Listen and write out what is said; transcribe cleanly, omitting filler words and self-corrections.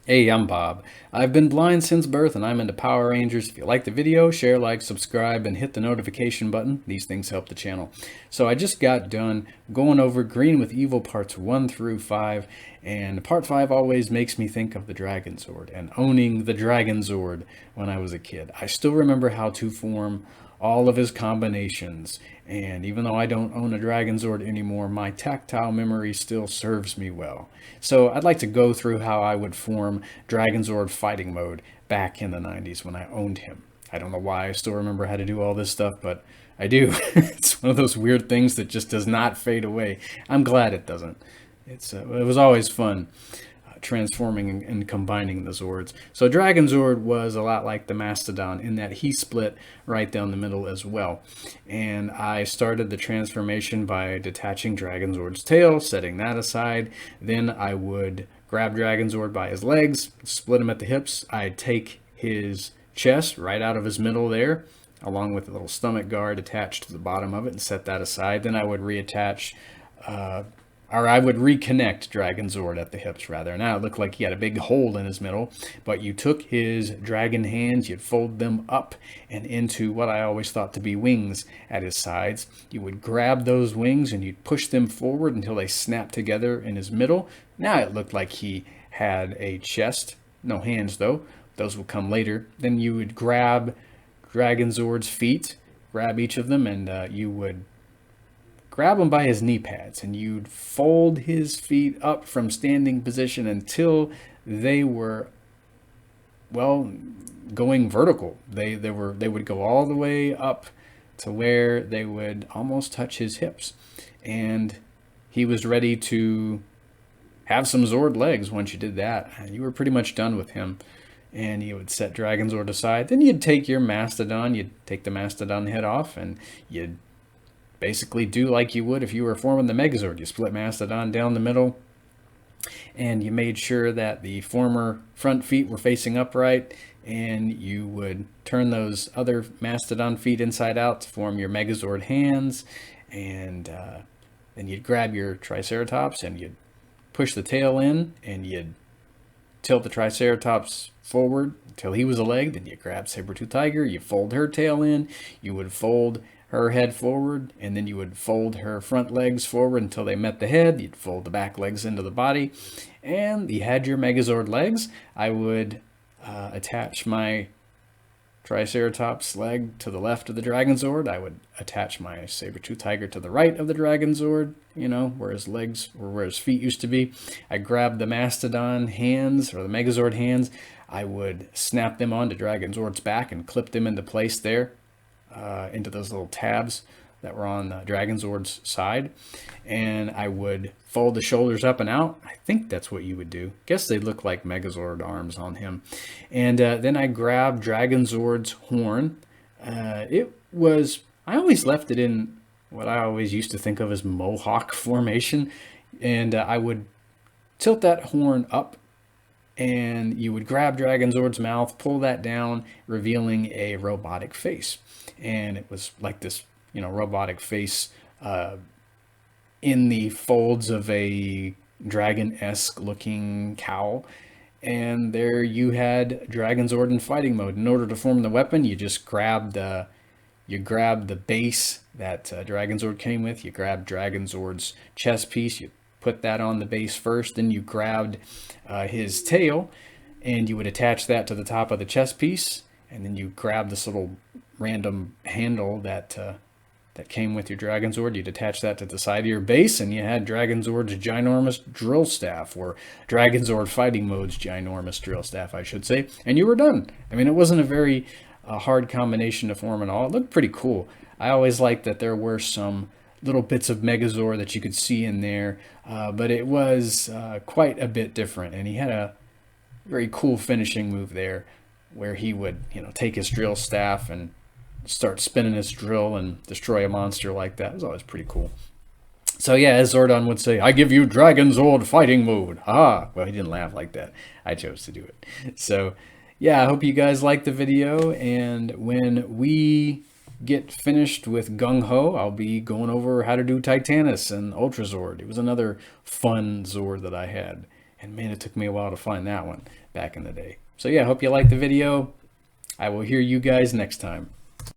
Hey, I'm Bob. I've been blind since birth and I'm into Power Rangers. If you like the video, share, like, subscribe, and hit the notification button. These things help the channel. So I just got done going over Green with Evil parts 1 through 5, and part 5 always makes me think of the Dragonzord and owning the Dragonzord when I was a kid. I still remember how to form all of his combinations, and even though I don't own a Dragonzord anymore, my tactile memory still serves me well. So I'd like to go through how I would form Dragonzord FightingMode back in the 90s when I owned him. I don't know why I still remember how to do all this stuff, but I do. It's one of those weird things that just does not fade away. I'm glad it doesn't. It was always fun transforming and combining the Zords. So Dragonzord was a lot like the Mastodon in that he split right down the middle as well. And I started the transformation by detaching Dragonzord's tail, setting that aside. Then I would grab Dragonzord by his legs, split him at the hips. I'd take his chest right out of his middle there, along with a little stomach guard attached to the bottom of it, and set that aside. Then I would reattach or I would reconnect Dragonzord at the hips rather. Now it looked like he had a big hole in his middle, but you took his dragon hands, you'd fold them up and into what I always thought to be wings at his sides. You would grab those wings and you'd push them forward until they snapped together in his middle. Now it looked like he had a chest, no hands though. Those will come later. Then you would grab Dragonzord's feet, grab each of them, and you would grab him by his knee pads, and you'd fold his feet up from standing position until they were, well, going vertical. They would go all the way up to where they would almost touch his hips, and he was ready to have some Zord legs. Once you did that, you were pretty much done with him. And you would set Dragonzord aside. Then you'd take your Mastodon, you'd take the Mastodon head off, and you'd basically do like you would if you were forming the Megazord. You split Mastodon down the middle, and you made sure that the former front feet were facing upright, and you would turn those other Mastodon feet inside out to form your Megazord hands, and then you'd grab your Triceratops and you'd push the tail in, and you'd tilt the Triceratops forward until he was a leg. Then you grab Saber-Tooth Tiger, you fold her tail in, you would fold her head forward, and then you would fold her front legs forward until they met the head. You'd fold the back legs into the body, and you had your Megazord legs. I would attach my Triceratops leg to the left of the Dragonzord. I would attach my Saber-Tooth Tiger to the right of the Dragonzord, you know, where his legs or where his feet used to be. I grabbed the Mastodon hands, or the Megazord hands. I would snap them onto Dragonzord's back and clip them into place there, into those little tabs that were on the Dragonzord's side. And I would fold the shoulders up and out. I think that's what you would do. Guess they look like Megazord arms on him. And then I grabbed Dragonzord's horn. I always left it in what I always used to think of as Mohawk formation. And I would tilt that horn up, and you would grab Dragonzord's mouth, pull that down, revealing a robotic face. And it was like this, you know, robotic face in the folds of a dragon-esque looking cowl. And there you had Dragonzord in fighting mode. In order to form the weapon, you just grabbed the base that Dragonzord came with. You grabbed Dragonzord's chest piece, you put that on the base first, then you grabbed his tail, and you would attach that to the top of the chest piece, and then you grab this little random handle that came with your Dragonzord. You'd attach that to the side of your base, and you had Dragonzord's ginormous drill staff, or Dragonzord FightingMode's ginormous drill staff, I should say, and you were done. I mean, it wasn't a very hard combination to form at all. It looked pretty cool. I always liked that there were some little bits of Megazord that you could see in there, but it was quite a bit different, and he had a very cool finishing move there where he would, you know, take his drill staff and start spinning his drill and destroy a monster like that. It was always pretty cool. So yeah, as Zordon would say, I give you Dragonzord fighting mode. Ah, well, he didn't laugh like that. I chose to do it. So yeah, I hope you guys liked the video, and when we get finished with Gung Ho, I'll be going over how to do Titanus and Ultrazord. It was another fun Zord that I had. And man, it took me a while to find that one back in the day. So yeah, I hope you liked the video. I will hear you guys next time.